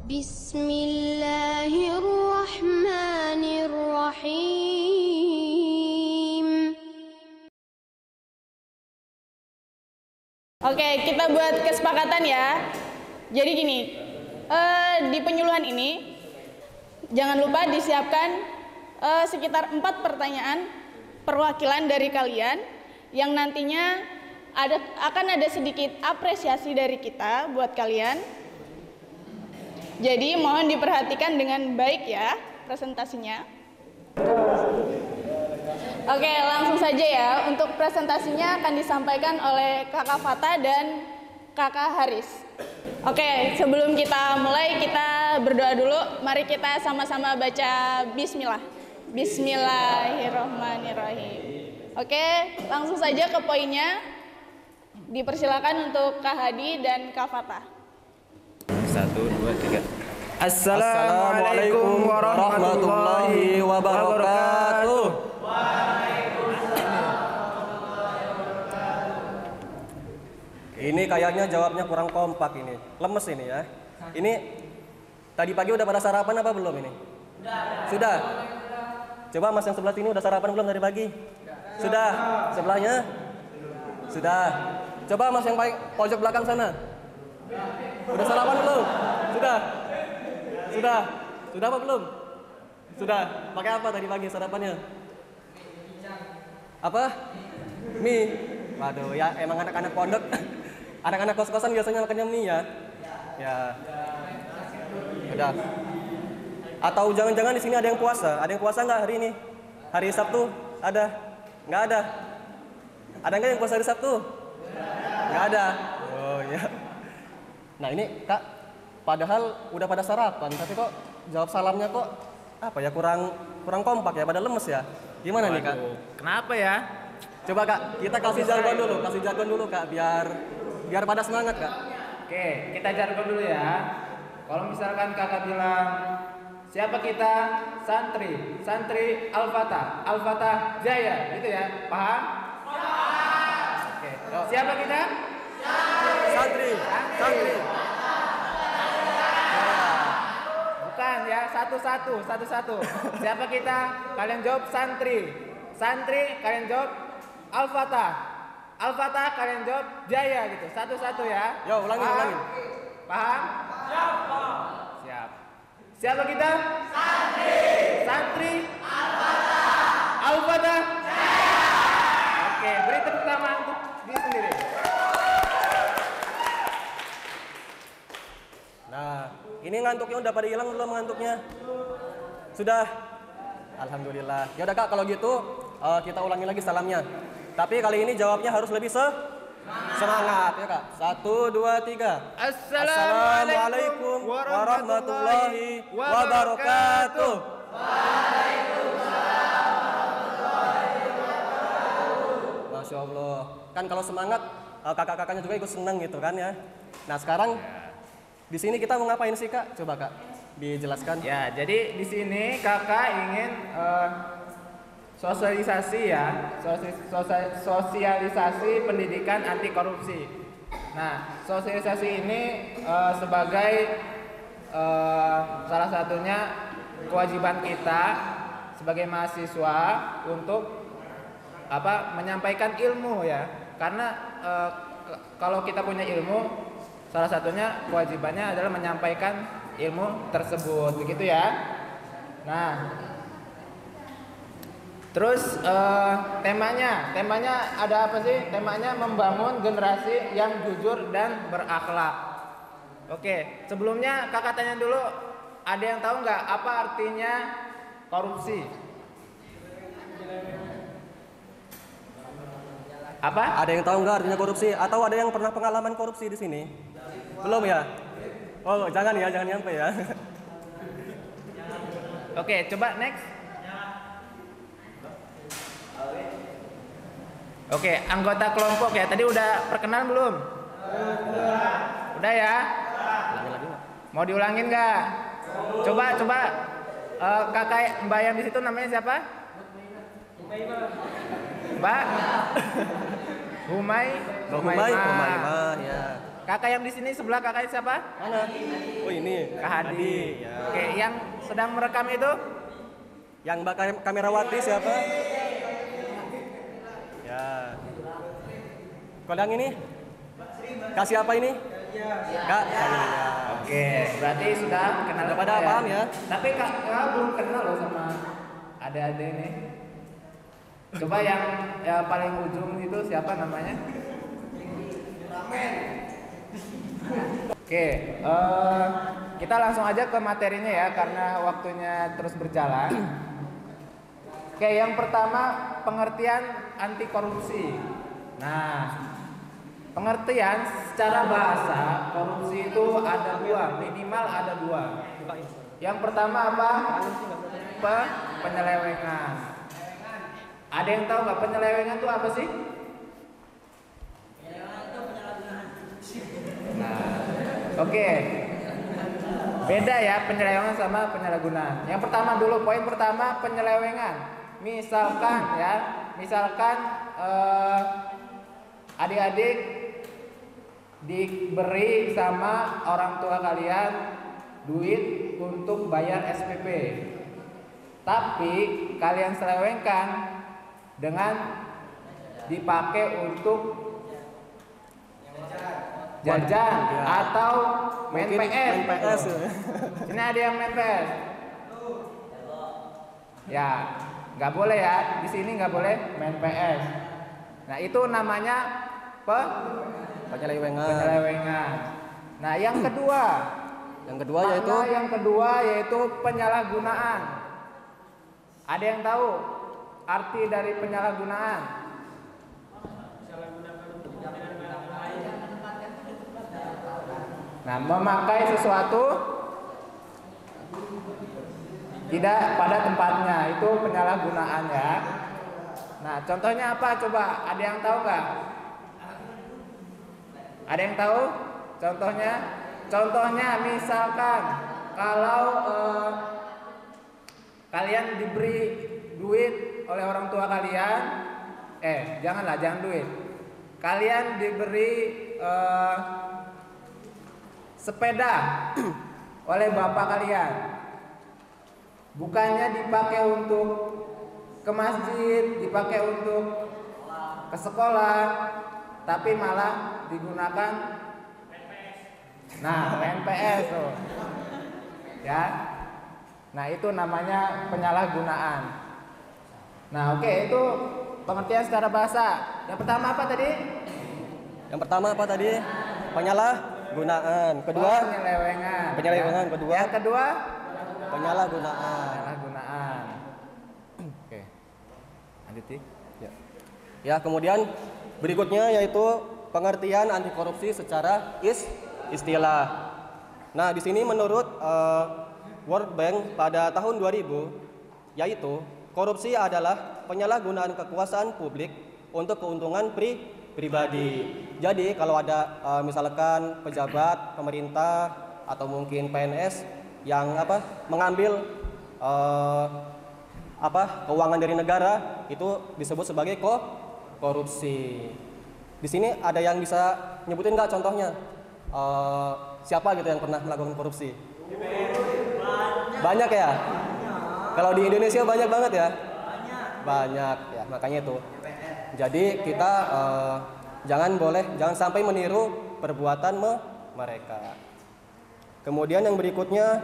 Bismillahirrahmanirrahim. Oke, kita buat kesepakatan ya. Jadi gini, di penyuluhan ini jangan lupa disiapkan sekitar 4 pertanyaan perwakilan dari kalian yang nantinya akan ada sedikit apresiasi dari kita buat kalian. Jadi mohon diperhatikan dengan baik ya presentasinya. Oke, langsung saja ya. Untuk presentasinya akan disampaikan oleh Kakak Fata dan Kakak Haris. Oke, sebelum kita mulai, kita berdoa dulu. Mari kita sama-sama baca bismillah. Bismillahirrahmanirrahim. Oke, langsung saja ke poinnya. Dipersilakan untuk Kak Hadi dan Kak Fata. 1, 2, 3. Assalamualaikum warahmatullahi wabarakatuh. Ini kayaknya jawabnya kurang kompak ini. Lemes ini ya. Ini tadi pagi udah pada sarapan apa belum ini? Sudah. Coba Mas yang sebelah sini udah sarapan belum tadi pagi? Sudah. Sebelahnya? Sudah. Coba Mas yang pojok belakang sana. Udah sarapan belum? Sudah. Sudah. Sudah apa belum? Sudah. Pakai apa tadi pagi sarapannya? Apa? Mie. Waduh ya, emang anak-anak pondok, anak-anak kos-kosan biasanya makannya mie ya. Ya. Udah. Atau jangan-jangan di sini ada yang puasa? Ada yang puasa nggak hari ini? Hari Sabtu? Ada? Nggak ada? Ada nggak yang puasa hari Sabtu? Nggak ada. Oh ya. Nah ini Kak, padahal udah pada sarapan, tapi kok jawab salamnya kok apa ya kurang kompak ya, pada lemes ya. Gimana nih Kak? Kenapa ya? Coba Kak, kita kasih jargon dulu Kak, biar pada semangat Kak. Oke, kita jargon dulu ya. Kalau misalkan Kakak bilang siapa kita? Santri Al-Fatah Jaya, gitu ya. Paham? Oke. Siapa kita? Santri. Bukan ya, satu-satu. Siapa kita? Kalian jawab santri, kalian jawab Al-Fatah, kalian jawab Jaya gitu, satu-satu ya. Yo, ulangin. Paham? Siap. Siapa kita? Santri. Al-Fatah. Jaya. Oke, beri tepuk tangan untuk diri sendiri. Nah, ini ngantuknya udah pada hilang belum ngantuknya? Sudah. Alhamdulillah. Ya udah Kak, kalau gitu kita ulangi lagi salamnya. Tapi kali ini jawabnya harus lebih semangat ya Kak. 1, 2, 3. Assalamualaikum warahmatullahi wabarakatuh. Masya Allah. Kan kalau semangat kakak-kakaknya juga ikut seneng gitu kan ya. Nah sekarang di sini kita mau ngapain sih Kak? Coba Kak dijelaskan. Ya, jadi di sini Kakak ingin sosialisasi ya, sosialisasi pendidikan anti korupsi. Nah, sosialisasi ini sebagai salah satunya kewajiban kita sebagai mahasiswa untuk menyampaikan ilmu ya. Karena kalau kita punya ilmu, salah satunya kewajibannya adalah menyampaikan ilmu tersebut, begitu ya. Nah, terus temanya ada apa sih? Temanya membangun generasi yang jujur dan berakhlak. Oke, sebelumnya kakak tanya dulu, ada yang tahu nggak apa artinya korupsi? Apa? Ada yang tahu nggak artinya korupsi? Atau ada yang pernah pengalaman korupsi di sini? Belum ya? Oh, jangan nyampe ya. Oke, coba next. Oke, anggota kelompok ya. Tadi udah perkenalan belum? Udah ya? Mau diulangin nggak? Coba. Kakak Mbak yang di situ namanya siapa? Mbak? Humaimah ya. Kakak yang di sini sebelah kakak siapa? Mana? Oh ini. Kak Hadi. Ya. Oke, yang sedang merekam itu? Yang Mbak kamerawati siapa? Ya. Kalau yang ini? Kak siapa ini? Kak. Ya. Oke, berarti sudah kenal Udah pada paham ya? Tapi kak belum kenal loh sama adik-adik ini. Coba yang paling ujung itu siapa namanya? Oke, kita langsung aja ke materinya ya karena waktunya terus berjalan. Oke, yang pertama pengertian anti korupsi. Nah, pengertian secara bahasa korupsi itu ada dua, minimal ada dua. Yang pertama apa? Penyelewengan. Ada yang tahu nggak penyelewengan itu apa sih? Nah, oke. Beda ya penyelewengan sama penyalahgunaan. Yang pertama dulu, poin pertama penyelewengan. Misalkan adik-adik diberi sama orang tua kalian duit untuk bayar SPP. Tapi kalian selewengkan dengan dipakai untuk jajan atau main PS. Ini ada yang main PS. Ya, nggak boleh ya. Di sini nggak boleh main PS. Nah itu namanya penyelewengan. Nah yang kedua yaitu penyalahgunaan. Ada yang tahu arti dari penyalahgunaan? Nah, memakai sesuatu tidak pada tempatnya itu penyalahgunaan ya. Nah, contohnya apa? Coba, ada yang tahu nggak? Ada yang tahu? Contohnya misalkan kalau kalian diberi duit oleh orang tua kalian, jangan duit. Kalian diberi sepeda oleh bapak kalian. Bukannya dipakai untuk ke masjid, dipakai untuk ke sekolah, tapi malah digunakan main PS tuh. Ya. Nah, itu namanya penyalahgunaan. Nah, oke, itu pengertian secara bahasa. Yang pertama apa tadi? Penyalahgunaan. Kedua, penyelewengan. Kedua, yang kedua, penyalahgunaan. Oke. Lanjut, Ya, kemudian berikutnya yaitu pengertian anti korupsi secara istilah. Nah, di sini menurut World Bank pada tahun 2000 yaitu korupsi adalah penyalahgunaan kekuasaan publik untuk keuntungan pribadi. Jadi kalau ada misalkan pejabat pemerintah atau mungkin PNS yang mengambil keuangan dari negara, itu disebut sebagai korupsi. Di sini ada yang bisa nyebutin nggak contohnya? Siapa gitu yang pernah melakukan korupsi? Banyak ya? Kalau di Indonesia banyak banget ya? Banyak ya, makanya itu. Jadi kita jangan sampai meniru perbuatan mereka. Kemudian yang berikutnya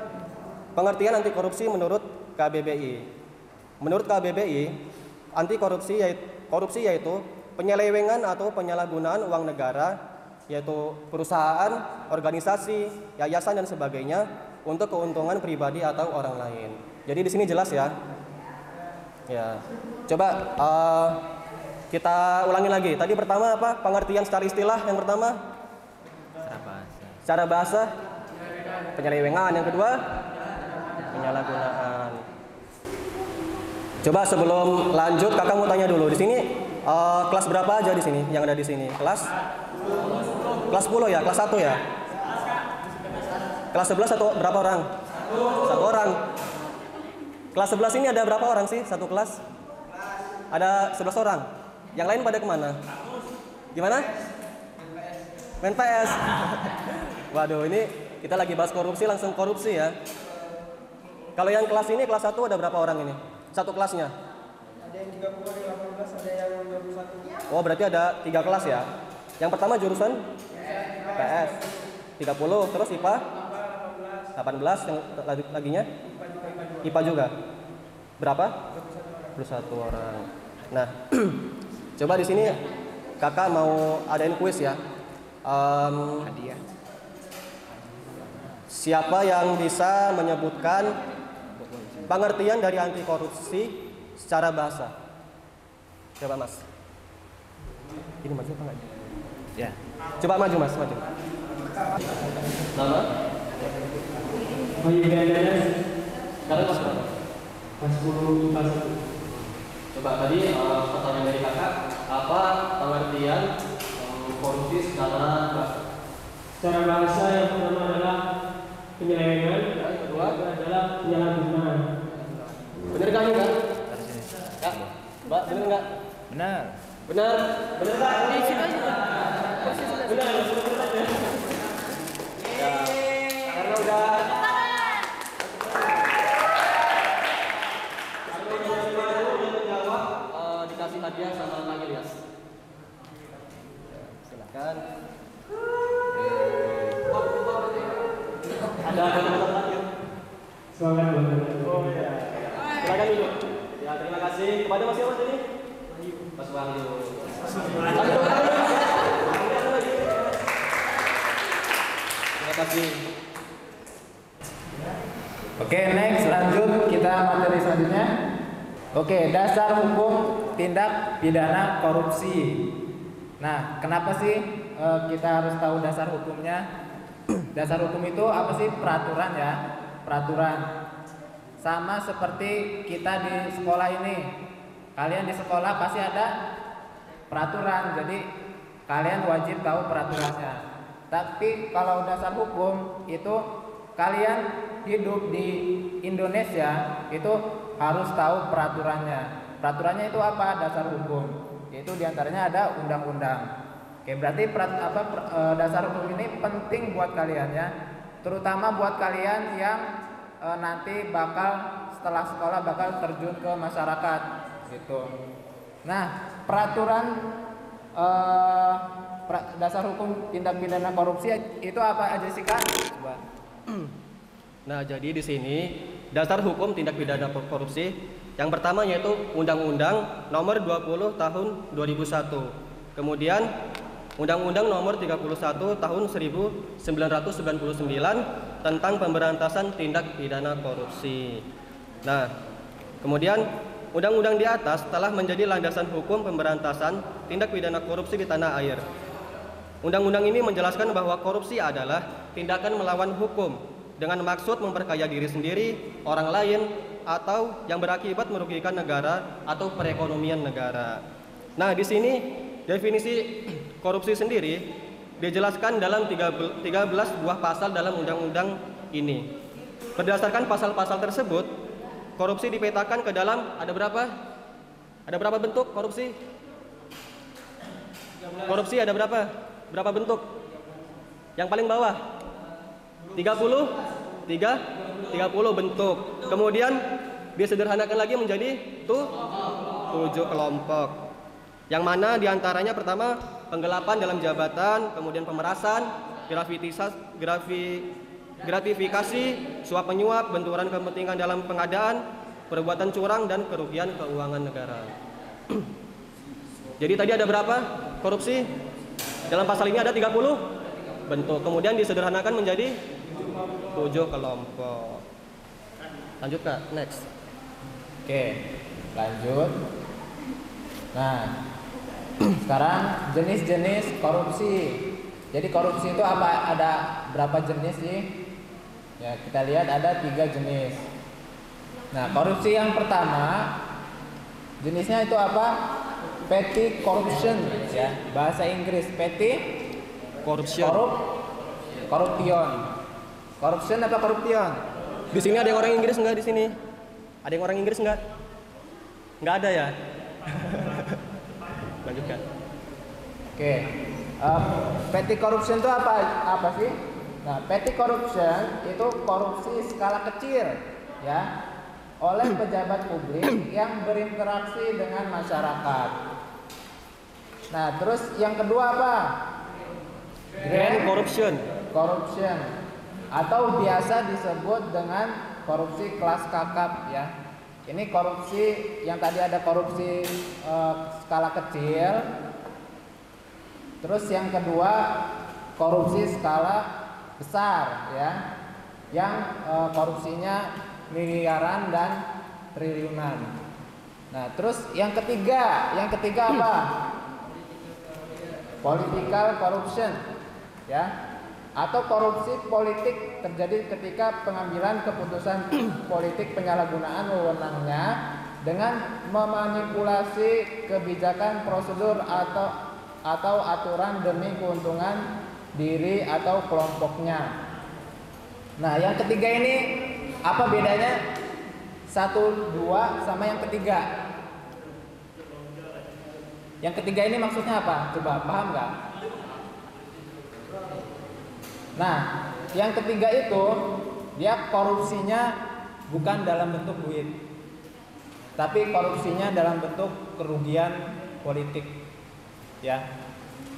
pengertian anti korupsi menurut KBBI. Menurut KBBI, anti korupsi yaitu penyelewengan atau penyalahgunaan uang negara, yaitu perusahaan, organisasi, yayasan dan sebagainya untuk keuntungan pribadi atau orang lain. Jadi di sini jelas ya. Ya. Coba kita ulangi lagi. Tadi pertama apa? Pengertian secara istilah yang pertama? Secara bahasa. Penyelewengan. Yang kedua? Penyalahgunaan. Coba sebelum lanjut kakak mau tanya dulu. Di sini kelas berapa aja di sini yang ada di sini? Kelas 10 ya, kelas 1 ya? Kelas 11 atau berapa orang? 1 orang. Kelas 11 ini ada berapa orang sih satu kelas? Ada 11 orang. Yang lain pada kemana? Gimana? Main PS. Waduh, ini kita lagi bahas korupsi, langsung korupsi ya. Kalau yang kelas ini, kelas 1 ada berapa orang ini? Satu kelasnya? Ada yang 30, ada yang 18, ada yang 21. Oh, berarti ada 3 kelas ya. Yang pertama jurusan PS 30, terus IPA 18, yang laginya IPA juga. Berapa? 21 orang. Nah, coba di sini kakak mau adain kuis ya. Hadiah. Siapa yang bisa menyebutkan pengertian dari anti korupsi secara bahasa? Coba Mas. Ini maju apa enggak? Ya. Coba maju Mas, maju. Nama? Sekarang Mas berapa? Kelas 10 kelas 1. Coba tadi pertanyaan dari kakak, apa pengertian korupsi secara bahasa? Secara bahasa yang pertama adalah penyelewengan, Yang kedua adalah penyalahgunaan. bener kan ini Kak? Kak, Mbak, bener nggak? Benar. Benar, bener nggak? Di situ aja. Benar, ya, karena udah dikasih hadiah sama Kak Ilyas. Silakan. Ada kata-kata terakhir. Semangat banget. Oh iya. Silakan dulu. Ya, terima kasih kepada Mas siapa tadi? Mas Wahyu. Terima kasih. Oke, next lanjut kita materi selanjutnya. Oke, dasar hukum tindak pidana korupsi. Nah, kenapa sih kita harus tahu dasar hukumnya? Dasar hukum itu apa sih? Peraturan ya, peraturan. Sama seperti kita di sekolah ini. Kalian di sekolah pasti ada peraturan, jadi kalian wajib tahu peraturannya. Tapi kalau dasar hukum itu kalian hidup di Indonesia itu harus tahu peraturannya. Peraturannya itu apa? Dasar hukum. Itu diantaranya ada undang-undang. Oke, berarti dasar hukum ini penting buat kalian ya, terutama buat kalian yang nanti setelah sekolah bakal terjun ke masyarakat gitu. Nah, peraturan dasar hukum tindak pidana korupsi itu apa aja sih Kak? Coba. Nah, jadi di sini dasar hukum tindak pidana korupsi yang pertama yaitu Undang-Undang Nomor 20 Tahun 2001. Kemudian Undang-Undang Nomor 31 Tahun 1999 tentang pemberantasan tindak pidana korupsi. Nah, kemudian undang-undang di atas telah menjadi landasan hukum pemberantasan tindak pidana korupsi di tanah air. Undang-undang ini menjelaskan bahwa korupsi adalah tindakan melawan hukum dengan maksud memperkaya diri sendiri, orang lain, atau yang berakibat merugikan negara atau perekonomian negara. Nah, di sini definisi korupsi sendiri dijelaskan dalam 13 buah pasal dalam undang-undang ini. Berdasarkan pasal-pasal tersebut, korupsi dipetakan ke dalam ada berapa? Ada berapa bentuk korupsi? Korupsi ada berapa? Berapa bentuk? Yang paling bawah 30 bentuk. Kemudian disederhanakan lagi menjadi 7 kelompok. Yang mana diantaranya pertama penggelapan dalam jabatan, kemudian pemerasan, gratifikasi, suap menyuap, benturan kepentingan dalam pengadaan, perbuatan curang dan kerugian keuangan negara. Jadi tadi ada berapa korupsi? Dalam pasal ini ada 30 bentuk. Kemudian disederhanakan menjadi 7 kelompok. Lanjut Kak, next. Oke, lanjut. Nah, sekarang jenis-jenis korupsi. Jadi korupsi itu apa? Ada berapa jenis sih? Ya, kita lihat ada 3 jenis. Nah, korupsi yang pertama jenisnya itu apa? Petty corruption ya. Bahasa Inggris petty Corruption. Corruption. Corruption apa corruption? Di sini ada yang orang Inggris enggak di sini? Ada yang orang Inggris enggak? Enggak ada ya? Lanjutkan. Oke. Petty corruption itu apa sih? Nah, petty corruption itu korupsi skala kecil, ya, oleh pejabat publik yang berinteraksi dengan masyarakat. Nah, terus yang kedua apa? Grand corruption. Corruption atau biasa disebut dengan korupsi kelas kakap, ya. Ini korupsi yang tadi ada korupsi skala kecil. Terus yang kedua korupsi skala besar, ya, yang korupsinya miliaran dan triliunan. Nah, terus yang ketiga apa? Political corruption, ya, atau korupsi politik terjadi ketika pengambilan keputusan politik penyalahgunaan wewenangnya dengan memanipulasi kebijakan, prosedur atau aturan demi keuntungan diri atau kelompoknya. Nah, yang ketiga ini apa bedanya? 1, 2 sama yang ketiga. Yang ketiga ini maksudnya apa? Coba paham nggak? Nah, yang ketiga itu dia korupsinya bukan dalam bentuk duit, tapi korupsinya dalam bentuk kerugian politik. Ya,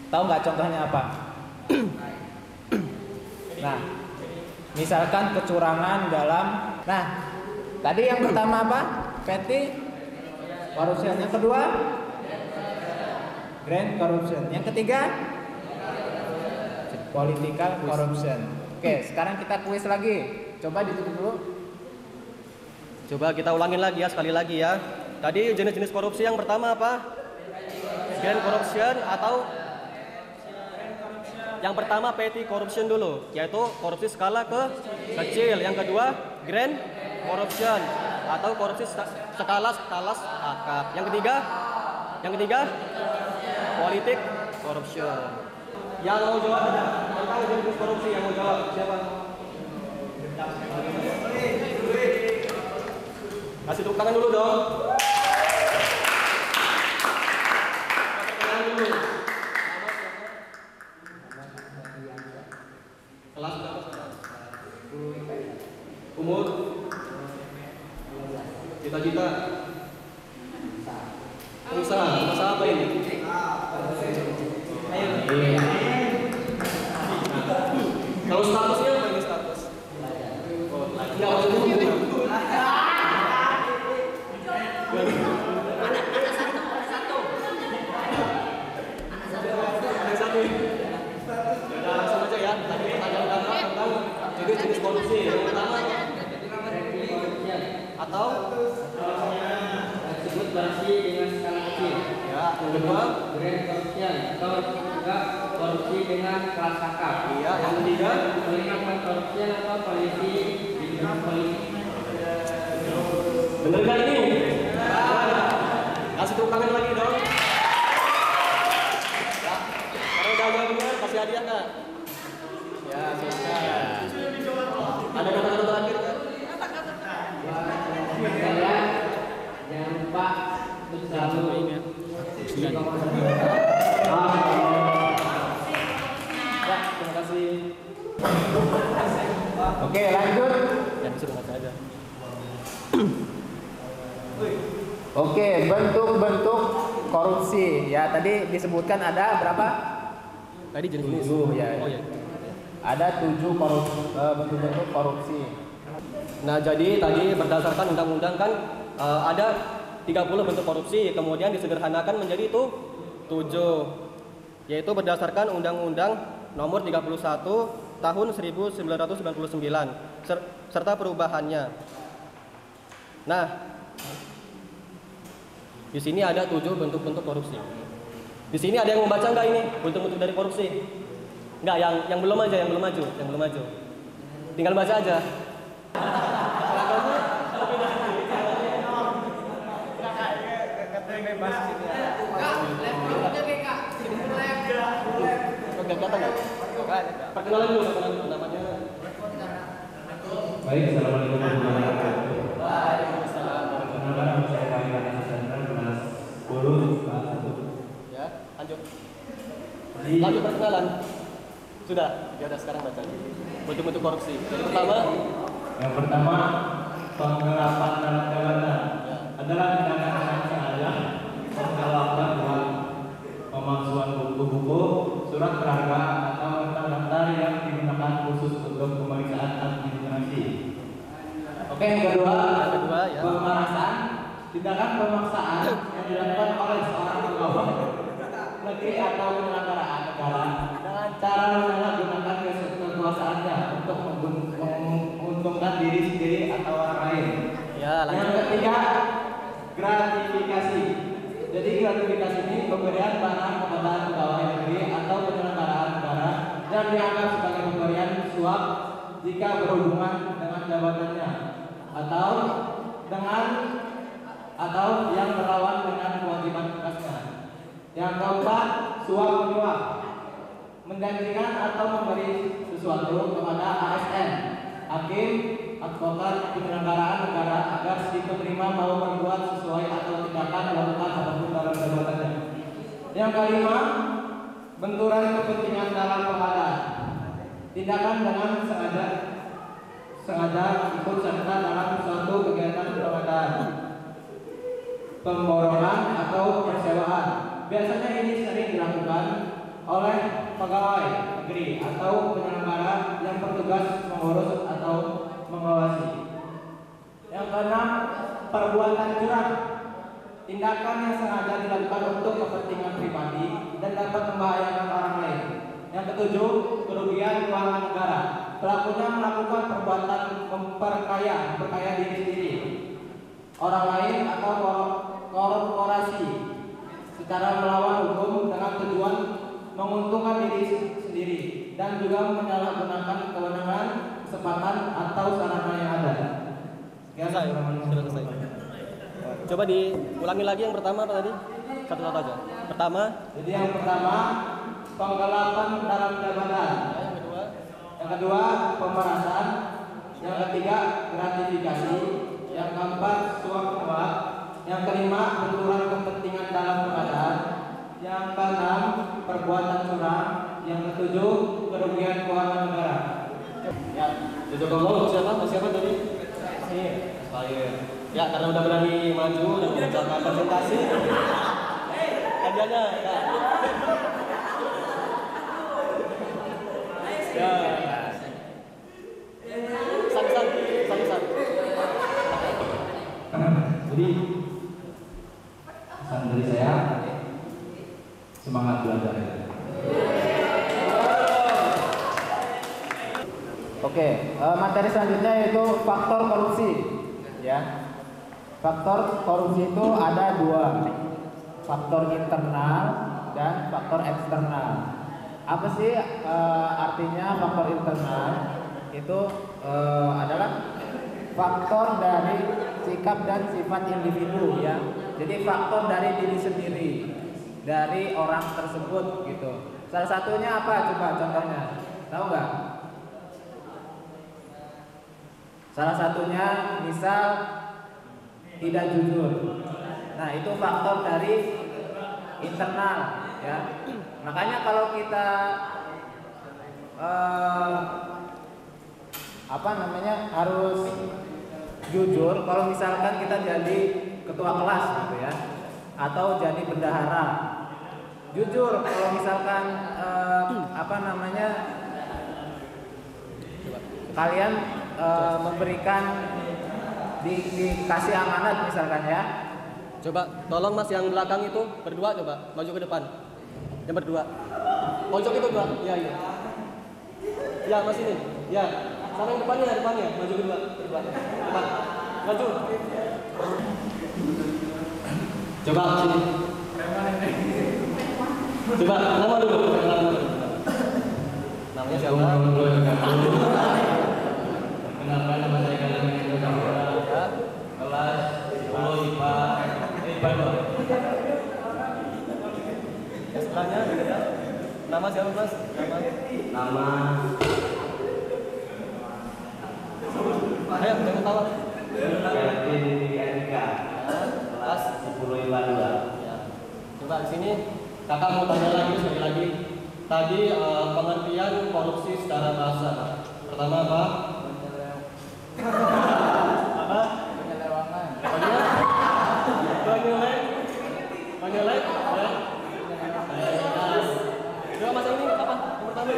tahu nggak contohnya apa? Nah, misalkan kecurangan dalam. Nah, tadi yang pertama apa? Petty corruption. Yang kedua, grand corruption. Yang ketiga, political corruption. Oke, sekarang kita kuis lagi. Coba ditutup dulu. Coba kita ulangin lagi ya, sekali lagi ya. Tadi jenis-jenis korupsi yang pertama apa? Grand corruption atau yang pertama petty corruption dulu, yaitu korupsi skala kecil. Yang kedua grand corruption atau korupsi skala akap. Yang ketiga politik corruption. Yang mau jawab tentang jenis korupsi, yang mau jawab siapa? Kasih tepuk tangan dulu dong. Kelas berapa? Umur? Cita-cita? Usaha apa ini? Kalau statusnya apa ini status? Enggak maksudnya. Langsung aja ya. Tadi pertanyaan pertama tentang jenis korupsi. Yang pertama atau Disebut korupsi dengan skala kecil. ya, yang kedua Grand corruption atau juga korupsi dengan kelas kakap. iya, yang ketiga Political corruption atau polisi di bidang politik. bener kan ini? Kasih tepuk tangan lagi dong. Ya, kalau udah jawab benar kasih hadiah nggak? Ya, silakan. Ada kata-kata terakhir nggak? Kalian jangan lupa untuk selalu Ya, terima kasih. Oke, lanjut. Ya, disuruh ngaca aja. Oke, bentuk-bentuk korupsi. Ya, tadi disebutkan ada berapa? Tadi jenis-jenis. 7, ya. Oh iya. Ada 7 bentuk-bentuk korupsi. Nah, jadi tadi berdasarkan undang-undang kan ada 30 bentuk korupsi, kemudian disederhanakan menjadi itu 7. Yaitu berdasarkan Undang-Undang Nomor 31 Tahun 1999 serta perubahannya. Nah, di sini ada 7 bentuk-bentuk korupsi. Di sini ada yang membaca nggak ini bentuk-bentuk dari korupsi? Nggak, yang belum aja, yang belum maju. Tinggal baca aja. Perkenalan dulu namanya. Baik, assalamualaikum warahmatullahi wabarakatuh. Perkenalkan nama saya Fahri Sandra kelas 10 kelas 1. Ya, lanjut. Lanjut perkenalan. Sudah, ya udah sekarang baca. Bentuk-bentuk korupsi. Jadi pertama, Yang pertama, penggelapan dalam jabatan adalah tindakan yang sengaja penggelapan uang, pemalsuan buku-buku, surat berharga atau daftar yang digunakan khusus untuk pemeriksaan administrasi. Oke, yang kedua, ya. pemerasan, tindakan pemaksaan yang dilakukan oleh seorang pegawai negeri atau penyelenggaraan negara dengan cara menyalahgunakan kekuasaannya untuk menguntungkan diri sendiri atau orang lain. Ya, lanjut. Yang ketiga, gratifikasi. Jadi gratifikasi ini pemberian barang kepada pegawai negeri atau penyelenggaraan negara yang dianggap sebagai pemberian suap jika berhubungan dengan jabatannya atau yang melawan dengan kewajiban tugasnya. Yang keempat, suap menyuap, menjanjikan atau memberi sesuatu kepada ASN, hakim, advokat, penyelenggaraan negara agar si penerima mau berbuat sesuai atau tindakan melakukan apapun dalam jabatannya. Yang kelima, benturan kepentingan dalam pengadaan, tindakan dengan sengaja ikut serta dalam suatu kegiatan pengadaan, pemborongan atau persewaan. Biasanya ini sering dilakukan oleh pegawai negeri atau penyelenggara yang bertugas mengurus atau mengawasi. Yang keenam, perbuatan curang, tindakan yang sengaja dilakukan untuk kepentingan pribadi dan dapat membahayakan orang lain. Yang ketujuh, kerugian keuangan negara, pelakunya melakukan perbuatan memperkaya diri sendiri, orang lain atau korporasi secara melawan hukum dengan tujuan menguntungkan diri sendiri dan juga menyalahgunakan kewenangan, kesempatan atau sarana yang ada. Selesai. Sudah selesai. Coba diulangi lagi yang pertama apa tadi? Satu-satu aja. Pertama, Jadi yang pertama, penggelapan dalam jabatan. Yang kedua, pemerasan. Yang ketiga, gratifikasi. Yang keempat, suap menyuap. Yang kelima, benturan kepentingan dalam pengadaan. Yang keenam, perbuatan curang. Yang ketujuh, kerugian keuangan negara. ya, jujur ngomong siapa tadi? Saya. Ya, karena udah berani maju dan mengucapkan presentasi. Hadiahnya, ya. Ya. San. Jadi pesan dari saya, semangat belajar. Oke, materi selanjutnya yaitu faktor korupsi. Ya, faktor korupsi itu ada dua, faktor internal dan faktor eksternal. Apa sih artinya faktor internal? Itu adalah faktor dari sikap dan sifat individu, ya. Jadi faktor dari diri sendiri, dari orang tersebut, gitu. Salah satunya apa? Coba contohnya, tahu nggak? Salah satunya misal tidak jujur. Nah, itu faktor dari internal, ya. Makanya kalau kita harus jujur kalau misalkan kita jadi ketua kelas gitu ya, atau jadi bendahara. Jujur kalau misalkan kalian memberikan dikasih amanat misalkan ya. Coba tolong Mas yang belakang itu berdua coba maju ke depan. Yang berdua. Pojok itu dua. Iya. Ya, Mas ini. Ya. Sama yang depannya. Maju kedua. Berdua. Depan. Maju. Coba sini. Coba nama dulu. Namanya siapa? Kenalkan, nama saya Galang Hendro Sampurna, kelas 10 IPA 2. Yang sebelahnya. Nama siapa Mas? Nama Ayo, jangan tahu. Kevin Erika, kelas 10 IPA 2. Ya. Coba di sini kakak mau tanya lagi sekali lagi. tadi pengertian korupsi secara bahasa. Pertama apa? Apa? Penyelewangan. Penyelek, ya. Coba masa ini apa? Yang pertama.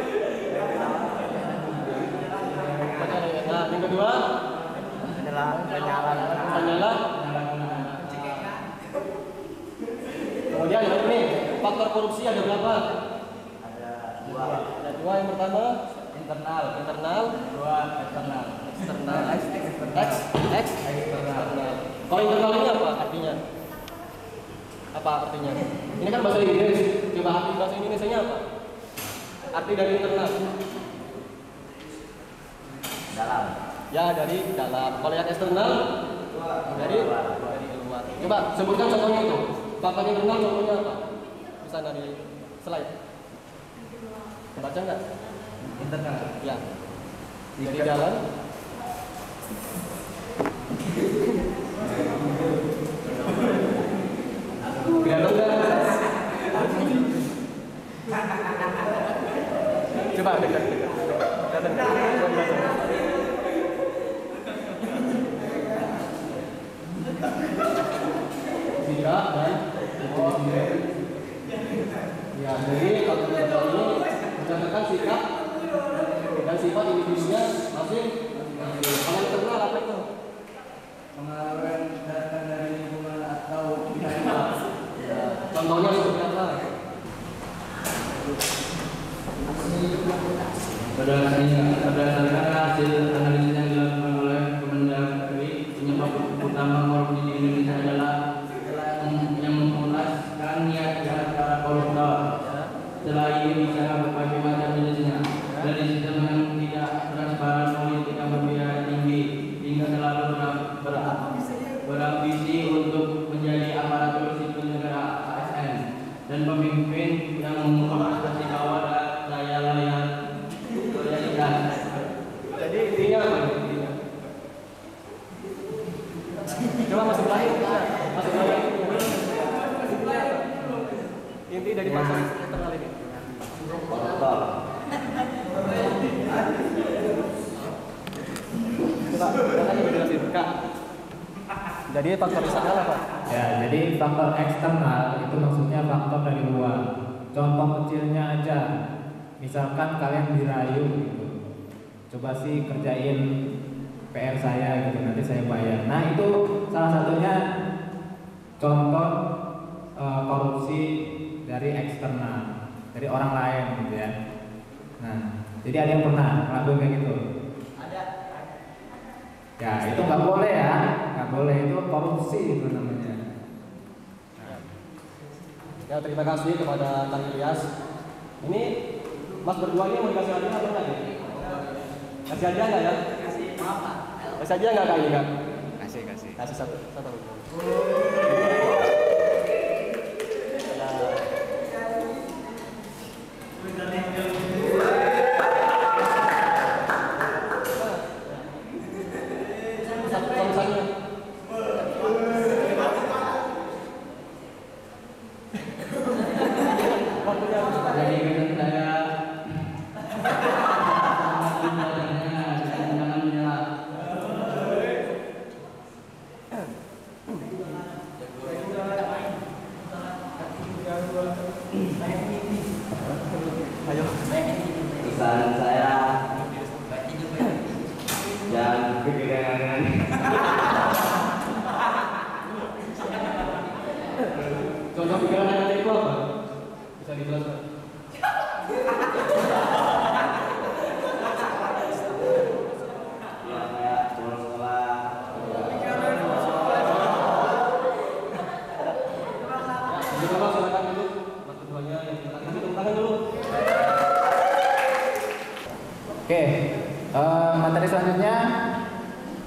Nah, yang kedua. Penyala. Kemudian ini faktor korupsi ada berapa? Ada dua. Yang pertama internal. Dua eksternal. Eksternal. Kalau internal ini apa artinya? Apa artinya? Ini kan bahasa Inggris. Coba arti bahasa Indonesianya apa? Arti dari internal. Dalam. Ya, dari dalam. Kalau yang eksternal dari luar. Coba sebutkan contohnya itu. Faktor internal contohnya apa? Di sana di slide. Baca nggak? Internal. Ya. Dari dalam. Kelihatan nggak? Coba dekat. Kelihatan nggak? Sikap dan ya, jadi kalau kita ini berdasarkan sikap dan sifat individunya masing. Kalau internal apa itu? Pengaruh datang dari lingkungan atau pihak. Ya, contohnya seperti apa? Berdasarkan hasil analisis yang dilakukan oleh Kemendagri, penyebab utama korupsi di Indonesia adalah yang memulaskan niat jahat para koruptor. Setelah ini bicara berbagai macam jenisnya, dari sistem yang tidak transparan, politik yang berbiaya tinggi, hingga selalu berambisi untuk menjadi aparatur sipil negara ASN dan pemimpin yang menguasai bawah daya loyalitas. Jadi intinya apa? Intinya. Coba masuk lagi. Masuk lagi. Inti dari pasal internal ini. Coba katanya dijelasin, Kak. Jadi faktor eksternal apa? Ya, jadi faktor eksternal itu maksudnya faktor dari luar. Contoh kecilnya aja, misalkan kalian dirayu gitu, coba sih kerjain PR saya gitu, nanti saya bayar. Nah itu salah satunya contoh korupsi dari eksternal, dari orang lain gitu ya. Nah, jadi ada yang pernah ngelakuin kayak gitu? Ya itu nggak boleh ya, nggak boleh, itu korupsi itu namanya. Ya, terima kasih kepada Kang Ilyas. Ini Mas berdua ini mau dikasih hadiah atau enggak? Kasih hadiah enggak ya? Kasih hadiah enggak kali Kak? Kasih satu. Pesan saya jangan kegedean. Contoh pikiran Anda itu apa? Bisa dijelaskan? Oke, materi selanjutnya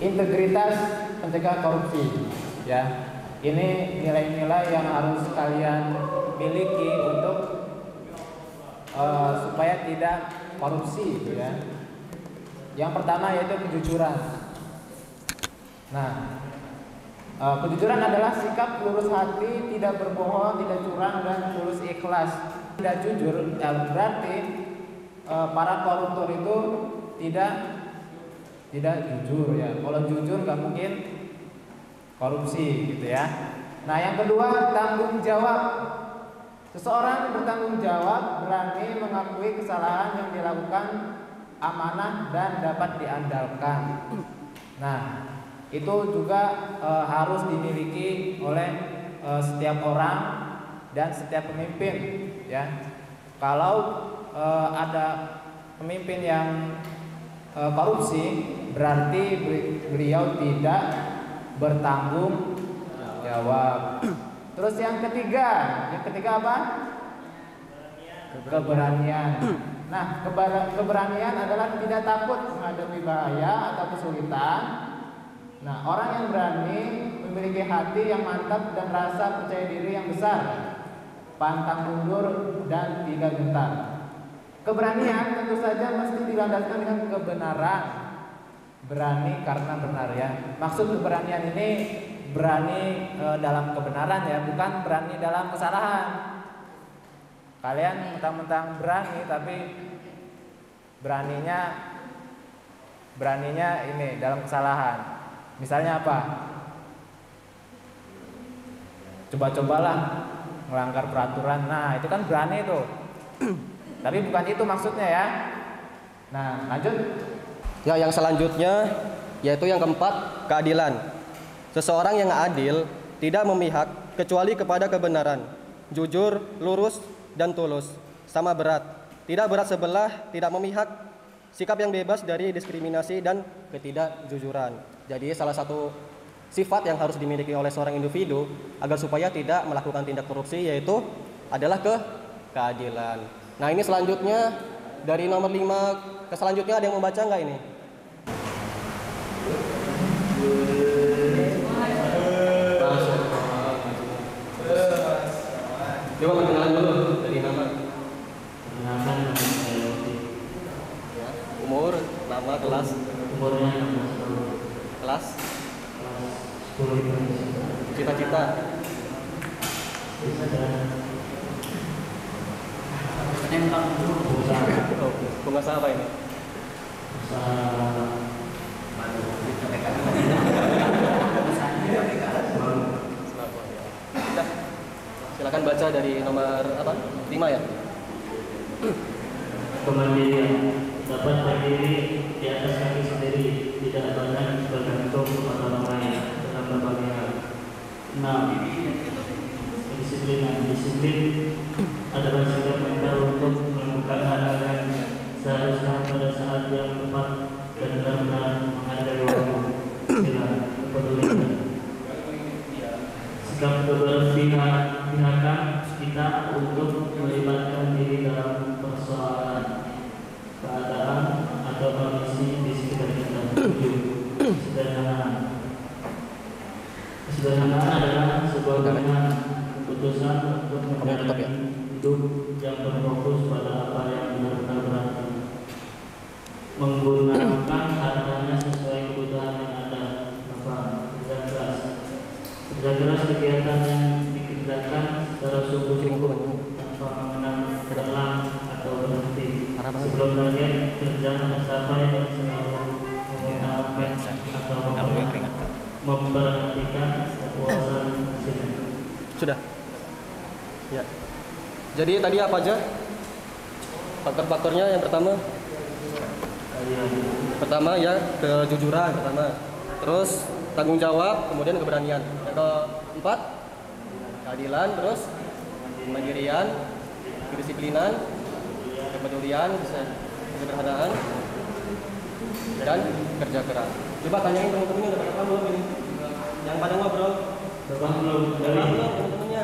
integritas pencegah korupsi. Ya, ini nilai-nilai yang harus kalian miliki untuk supaya tidak korupsi, gitu ya. Yang pertama yaitu kejujuran. Nah, kejujuran adalah sikap lurus hati, tidak berbohong, tidak curang, dan tulus ikhlas tidak jujur, berarti para koruptor itu tidak jujur ya. Kalau jujur nggak mungkin korupsi gitu ya. Nah yang kedua, tanggung jawab. Seseorang bertanggung jawab berani mengakui kesalahan yang dilakukan, amanah dan dapat diandalkan. Nah itu juga harus dimiliki oleh setiap orang dan setiap pemimpin ya. Kalau ada pemimpin yang korupsi, berarti beliau tidak bertanggung jawab. Terus yang ketiga apa? Keberanian. Nah, keberanian adalah tidak takut menghadapi bahaya atau kesulitan. Nah, orang yang berani memiliki hati yang mantap dan rasa percaya diri yang besar, pantang mundur dan tidak gentar. Keberanian tentu saja mesti dilandaskan dengan kebenaran. Berani karena benar ya. Maksud keberanian ini berani dalam kebenaran ya, bukan berani dalam kesalahan. Kalian mentang-mentang berani tapi beraninya ini dalam kesalahan. Misalnya apa? Coba-cobalah melanggar peraturan. Nah, itu kan berani tuh. Tapi bukan itu maksudnya ya. Nah, lanjut. Ya, yang selanjutnya yaitu yang keempat, keadilan. Seseorang yang adil tidak memihak kecuali kepada kebenaran, jujur, lurus, dan tulus, sama berat, tidak berat sebelah, tidak memihak, sikap yang bebas dari diskriminasi dan ketidakjujuran. Jadi salah satu sifat yang harus dimiliki oleh seorang individu agar supaya tidak melakukan tindak korupsi yaitu adalah keadilan. Nah ini selanjutnya dari nomor 5 ke selanjutnya, ada yang membaca nggak ini? Coba perkenalan dulu dari nama. Ya, umur, nama, kelas. Umurnya Kelas. 10. Cita-cita. Pengusaha apa ini? Silakan baca dari nomor apa? 5 ya. Kemandirian, dapat berdiri di atas kaki sendiri, tidak banyak bergantung pada orang lain dalam berbagai hal. 6. Disiplin adalah sikap mental untuk melakukan hal-hal yang seharusnya pada saat yang tepat dan benar-benar menghargai waktu. 9. Kepedulian, sikap keberpihakan kita untuk melibatkan diri dalam persoalan, keadaan atau kondisi di sekitar kita. 7. Kesederhanaan adalah sebuah keputusan untuk menjalani hidup yang berfokus pada apa yang benar-benar berarti, menggunakan hartanya sesuai kebutuhan yang ada. 8. Kerja keras kegiatan yang dikerjakan secara sungguh-sungguh tanpa mengenal lelah atau berhenti. Sebelum target kerja tercapai dan selalu mengutamakan atau memperhatikan kepuasan hasilnya. Sudah. Ya. Jadi tadi apa aja? Faktor-faktornya yang pertama ya kejujuran pertama. Terus tanggung jawab, kemudian keberanian. Yang keempat keadilan, terus kemandirian, kedisiplinan, kepedulian, kesederhanaan, dan kerja keras. Coba tanyain teman-temannya udah pada belum ini? Yang pada ngobrol? Belum. Teman-temannya.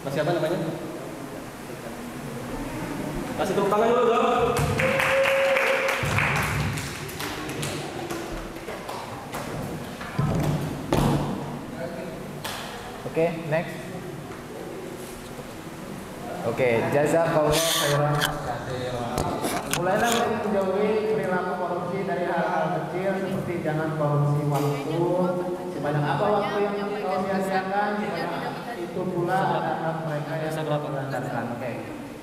Mas siapa namanya? Kasih tepuk tangan dulu dong. Oke, next. Oke, jazakallah khairan. Mulailah menjauhi perilaku korupsi dari hal-hal kecil seperti jangan korupsi waktu. Sebanyak apa waktu yang kau sia-siakan, sebanyak Begitu pula anak mereka yang menggunakan. Oke.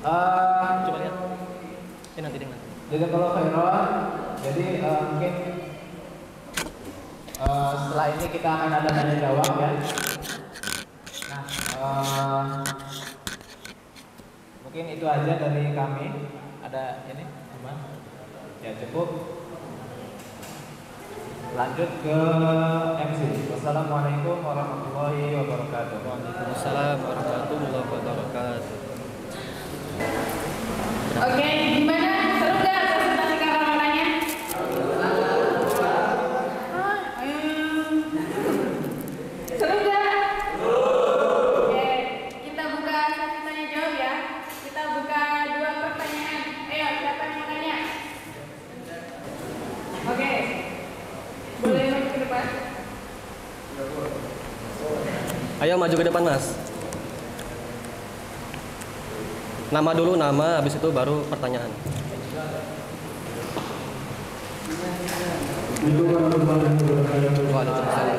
Coba lihat. Ini nanti deh. Jadi kalau khairan, jadi mungkin setelah ini kita akan ada tanya jawab ya. Nah, mungkin itu aja dari kami. Ada ini, Mas? Ya cukup. Lanjut ke MC. Wassalamualaikum warahmatullahi wabarakatuh. Waalaikumsalam warahmatullahi wabarakatuh. Oke, gimana? Seru nggak presentasi kakak-kakaknya? Seru nggak? Oke, kita buka sesi tanya jawab ya. Kita buka 2 pertanyaan. Ayo, siapa yang mau nanya? Oke, boleh maju ke depan. Ayo maju ke depan, Mas. Nama dulu, nama, habis itu baru pertanyaan. Waalaikumsalam.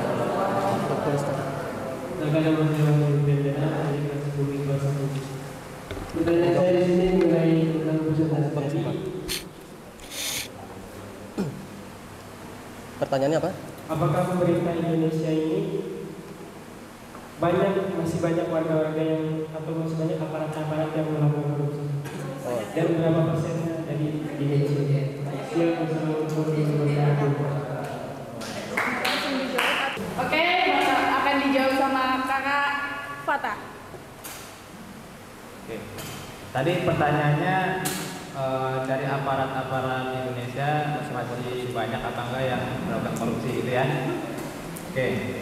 Pertanyaan saya di sini mengenai tentang presentasi. Pertanyaannya apa? Apakah pemerintah Indonesia ini masih banyak warga-warga yang atau masih banyak aparat-aparat yang melakukan korupsi? Dan berapa persennya dari Indonesia? Siap bersama Oke, akan dijawab sama kakak Fatah. Oke. Tadi pertanyaannya dari aparat-aparat Indonesia masih banyak apa enggak yang melakukan korupsi gitu ya? Oke.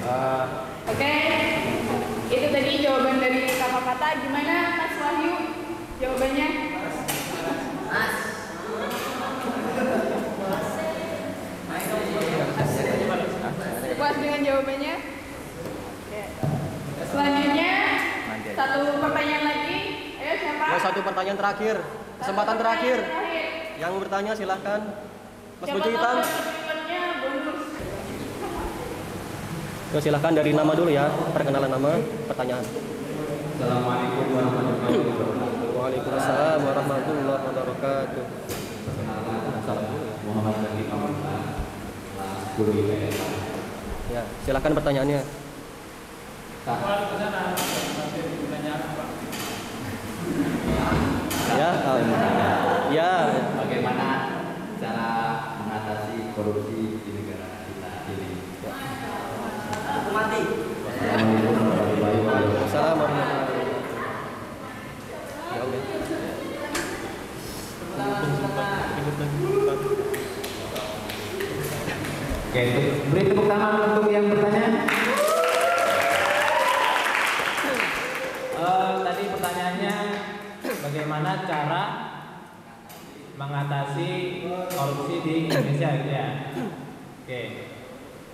Oke, itu tadi jawaban dari kakak Fatah. Gimana Mas Wahyu jawabannya? Puas dengan jawabannya? Oke. Selanjutnya 1 pertanyaan lagi. Ayo siapa? Ya, 1 pertanyaan terakhir. Kesempatan terakhir. Yang mau bertanya silahkan. Mas baju hitam. Berikutnya bonus. Yo, silahkan dari nama dulu ya. Perkenalan nama, pertanyaan. Assalamualaikum warahmatullahi wabarakatuh. Waalaikumsalam warahmatullahi wabarakatuh. Muhammad Zaki Pamungkas, kelas 10 IPS. Ya, silahkan pertanyaannya. Ya, ya. Bagaimana cara mengatasi korupsi di negara kita ini? Assalamualaikum warahmatullahi wabarakatuh. Assalamualaikum. Ya udah. Oke, beri tepuk tangan untuk yang bertanya. Tadi pertanyaannya bagaimana cara mengatasi korupsi di Indonesia gitu ya. Oke.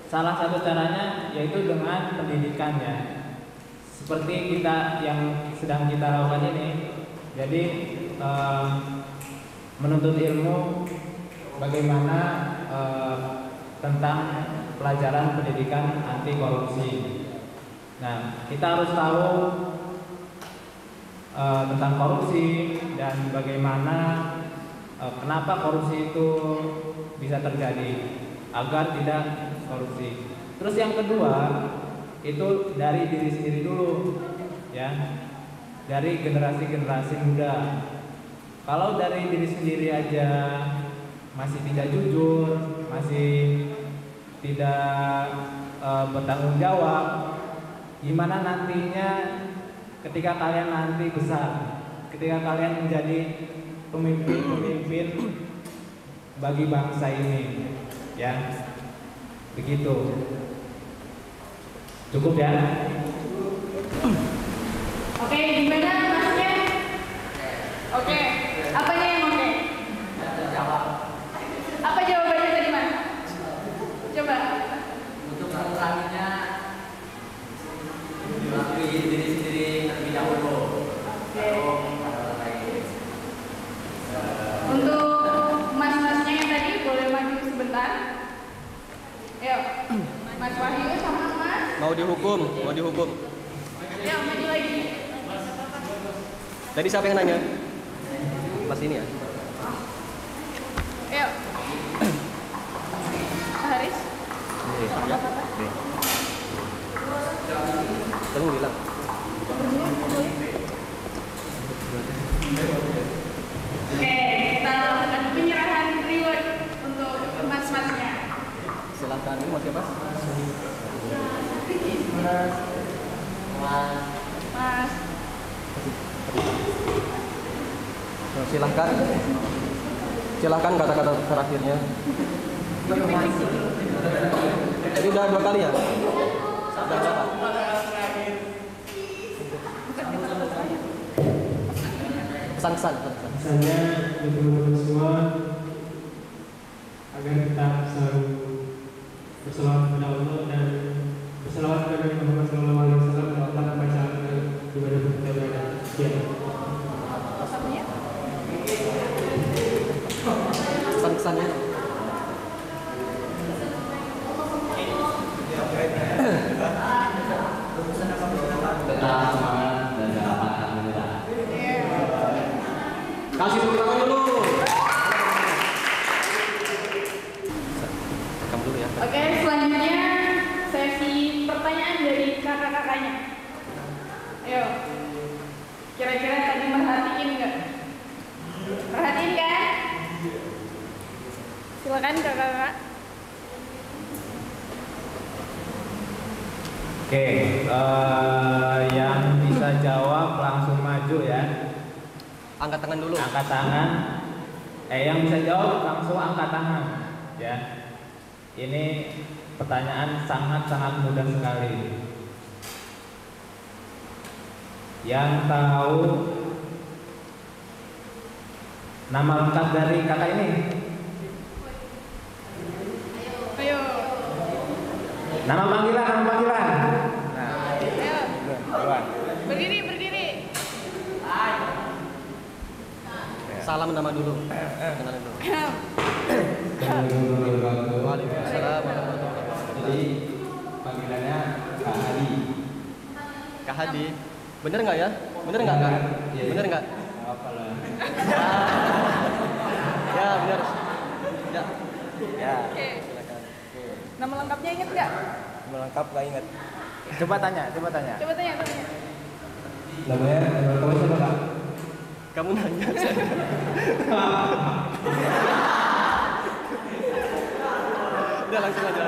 Salah satu caranya yaitu dengan pendidikan ya. Seperti kita yang sedang kita lakukan ini. Jadi menuntut ilmu bagaimana tentang pelajaran pendidikan anti korupsi. Nah, kita harus tahu tentang korupsi dan bagaimana kenapa korupsi itu bisa terjadi agar tidak korupsi. Terus yang kedua itu dari diri sendiri dulu, ya, dari generasi muda. Kalau dari diri sendiri aja masih tidak jujur, masih tidak bertanggung jawab, gimana nantinya ketika kalian nanti besar, ketika kalian menjadi pemimpin bagi bangsa ini, ya, begitu. Cukup ya? Oke, gimana masnya? Oke, apanya yang oke? Apa jawabannya tadi Mas? Coba. Untuk menguranginya melalui diri sendiri terlebih dahulu. Untuk mas-masnya yang tadi boleh maju sebentar. Ayo, Mas Wahyu sama Mas. Mau dihukum, mau dihukum. Ya, maju lagi. Tadi siapa yang nanya? Pas ini ya? Ayo. Haris. Ya. Kamu bilang. Oke, kita lakukan penyerahan reward untuk mas-masnya. Silakan, ini Mas Mas. Mas. Silahkan. Silahkan kata-kata terakhirnya. Jadi udah 2 kali ya? Udah berapa? Pesan-pesan. Pesannya untuk teman-teman semua agar kita selalu berselawat kepada Allah dan berselawat kepada Muhammad SAW dan Allah membaca ibadah kita berada. Pesan-pesannya. Tetap semangat dan jangan patah menyerah. Kasih tepuk tangan dulu. Rekam dulu ya. Oke, selanjutnya sesi pertanyaan dari kakak-kakaknya. Ayo. Kira-kira tadi merhatiin nggak? Perhatiin kan? Silakan kakak-kakak. Oke, yang bisa jawab langsung maju ya. Angkat tangan dulu. Angkat tangan. Yang bisa jawab langsung angkat tangan ya. Ini pertanyaan sangat-sangat mudah sekali. Yang tahu nama lengkap dari kakak ini? Ayo. Nama panggilan, nama panggilan. Nah, Ayo. duluan. Berdiri. Salam nama dulu. Kenalin dulu. Waalaikumsalam. Jadi panggilannya Kak Hadi. Kak Hadi. Bener nggak ya? Bener nggak Kak? Iya. Bener nggak? Apa lah? Ya bener. Ya. Ya. Oke. Silakan. Nama lengkapnya inget nggak? Melengkap nggak ingat? Coba tanya. Coba tanya. Namanya kamu siapa Kak? Kamu nanya. Udah langsung aja.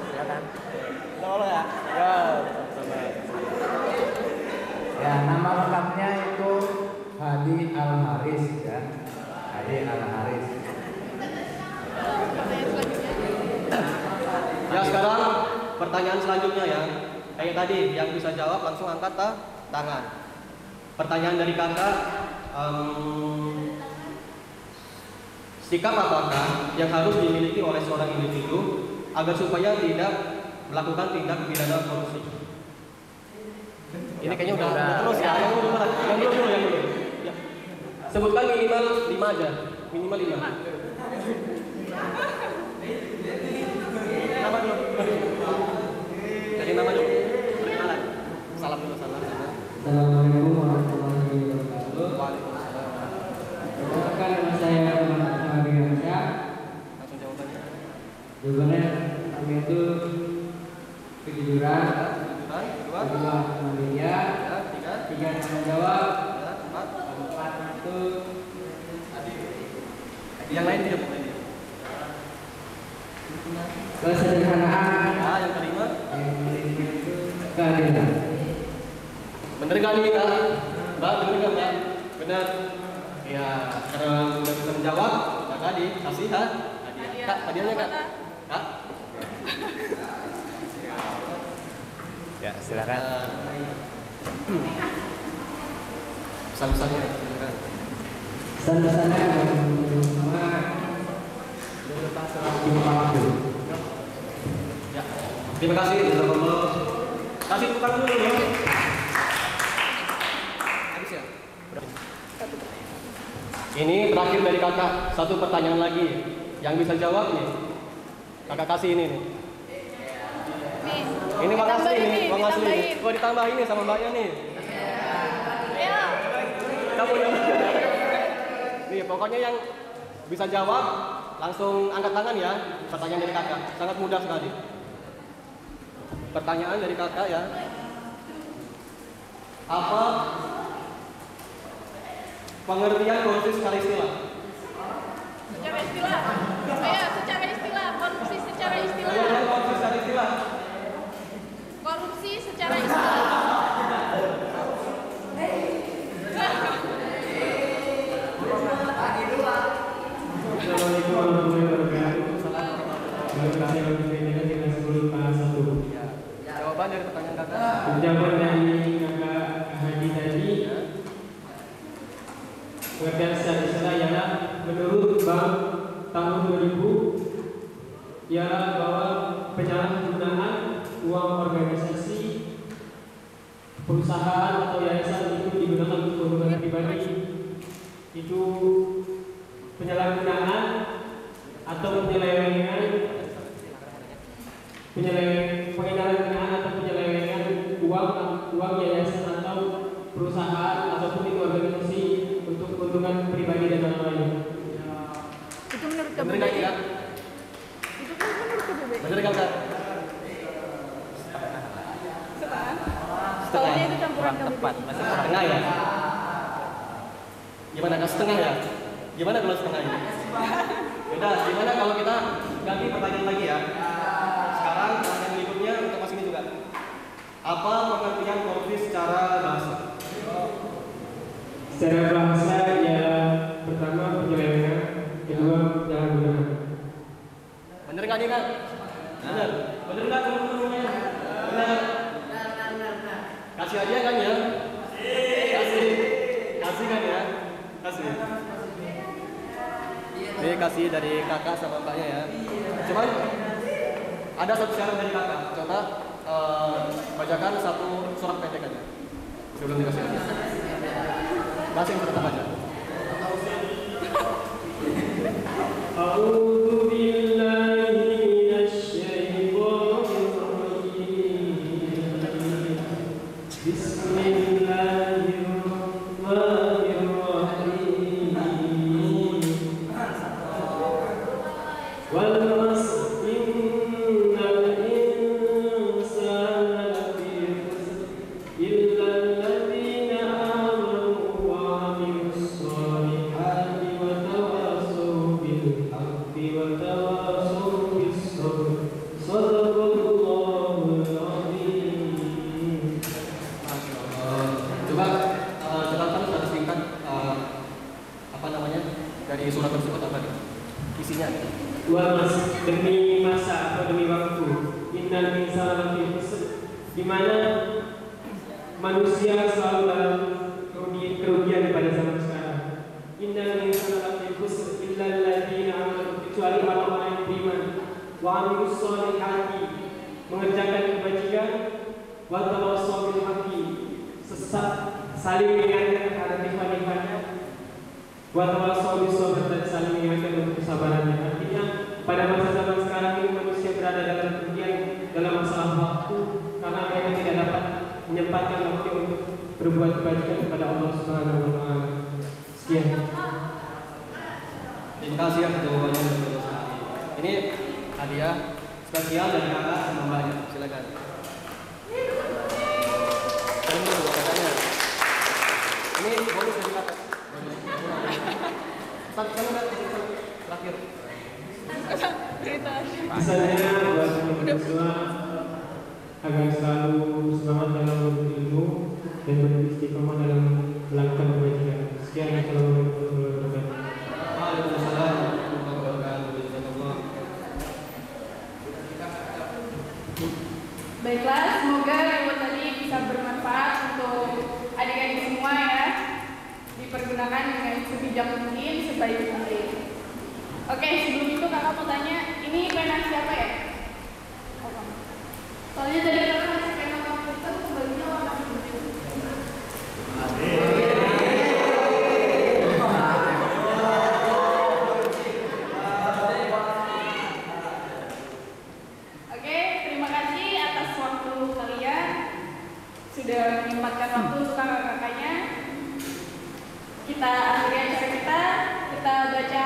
Silakan. Nama lo ya? Ya. Sama. Ya, nama lengkapnya itu Hadi Al-Haris ya. Hadi Al-Haris. Ya sekarang pertanyaan selanjutnya ya. Kayak tadi yang bisa jawab langsung angkat tangan. Pertanyaan dari kakak, sikap apakah yang harus dimiliki oleh seorang individu agar supaya tidak melakukan tindak pidana korupsi? Ini kayaknya udah terus ya. Yang dulu. Ya. Sebutkan minimal 5 aja. Minimal 5. Nama dulu. Dari nama dulu. Perkenalan. Salam dulu, salam. Assalamualaikum warahmatullahi wabarakatuh. Waalaikumsalam. Perkenalkan nama saya Muhammad Syah. Langsung jawabannya. Jawabannya pertama itu kejujuran, kedua media, tiga tanggung jawab, keempat itu yang lain tidak boleh. kesederhanaan, Yang kelima, yang kelima itu keadilan. bener gak nih Kak? Mbak, bener gak Mbak? Bener. Ya, karena udah bisa menjawab, maka dikasih hadiah. Kak, hadiahnya Kak? Kak? Ya, silakan. Pesan-pesannya, silakan. Pesan-pesannya semua jumpa waktu. Ya, terima kasih. Jazakallah. Kasih tepuk tangan dulu ya. Habis ya? Ini terakhir dari kakak. Satu pertanyaan lagi. Yang bisa jawab nih. Kakak kasih ini nih. Nih. Ini uang asli ditambahin nih, uang asli. ditambahin. Oh ditambahin nih sama mbaknya nih. Ayo. Kamu yang nih pokoknya yang bisa jawab langsung angkat tangan ya. Pertanyaan dari kakak, sangat mudah sekali. Pertanyaan dari kakak ya. Apa pengertian korupsi secara istilah? Secara istilah. Ayo, secara istilah. Korupsi secara istilah. Korupsi secara istilah. Korupsi secara istilah. Assalamualaikum warahmatullahi wabarakatuh. Terima kasih atas pertanyaan dengan 10 kelas 1. Jawaban dari pertanyaan kakak. Jawaban dari kakak Haji tadi, pengertian secara istilah ialah menurut Bank tahun 2000 ialah bahwa penyalahgunaan uang organisasi, perusahaan atau yayasan itu digunakan untuk keuntungan pribadi, itu penyalahgunaan atau penyelewengan atau penyelewengan uang yayasan atau perusahaan ataupun itu organisasi untuk keuntungan pribadi dan orang lain. Itu menurut Bener KBBI. nggak ya? Itu kan menurut KBBI. Bener nggak kak? Soalnya itu campuran KBBI. Setengah ya? Gimana kalau setengah ya? Gimana kalau setengah ini? Beda, gimana kalau kita ganti pertanyaan lagi ya? Sekarang pertanyaan berikutnya untuk Mas ini juga. Apa pengertian korupsi secara bahasa? Secara bahasa ialah pertama penyelewengan, kedua penyalahgunaan. Bener nggak nih kak? Bener. Bener nggak teman-temannya? Bener. Kasih aja kan ya? Kasih. Kasih kan ya? Kasih. Ini kasih dari kakak sama mbaknya ya. Cuman ada satu syarat dari kakak. Coba bacakan satu surat pendek aja sebelum dikasih aja. Bahasa yang tetap aja. A'udzu billahi minasyaitonir rajim. Bismillahirrahmanirrahim. Wal 'asr innal insana lafi khusr illa alladziina aamanu wa 'amilus shalihati wa tawassaw bil haqqi wa tawassaw bis sabr. Shadaqallahul 'azim. Coba jelaskan secara singkat apa namanya dari surat tersebut apa nih? Isinya gitu. Demi masa atau demi waktu, innal insana lafi khusr, di mana manusia selalu dalam kerugian pada zaman sekarang. Innal insana lafi khusr illa alladziina aamanu, kecuali orang-orang yang beriman, wa 'amilus shalihati, mengerjakan kebajikan, wa tawassaw bil haqqi, saling mengingatkan terhadap nikmat-nikmatnya, wa tawassaw bis sabr, dan saling mengingatkan untuk kesabarannya. Artinya pada masa zaman sekarang ini manusia berada dalam kerugian dalam masalah waktu karena mereka tidak dapat menyempatkan waktu untuk berbuat kebajikan kepada Allah Subhanahu wa taala. Sekian. Terima kasih ya jawabannya. Ini hadiah spesial dari kakak sama mbaknya. Silakan. Ini bonus dari kakak. Terakhir. Misalnya buat teman-teman semua agar selalu semangat dalam menuntut ilmu dan beristiqomah dalam melakukan kebajikan. Sekian, assalamualaikum warahmatullahi wabarakatuh. Waalaikumsalam warahmatullahi wabarakatuh. Baiklah, semoga ilmu tadi bisa bermanfaat untuk adik-adik semua ya. Dipergunakan dengan sebijak mungkin, sebaik mungkin. Oke, sebelum itu kakak mau tanya, ini pena siapa ya? Soalnya tadi kakak ngasih pena komputer, kebaliknya warna biru. Oke, terima kasih atas sudah menyempatkan waktu untuk kakak-kakaknya. Kita akhiri acara kita baca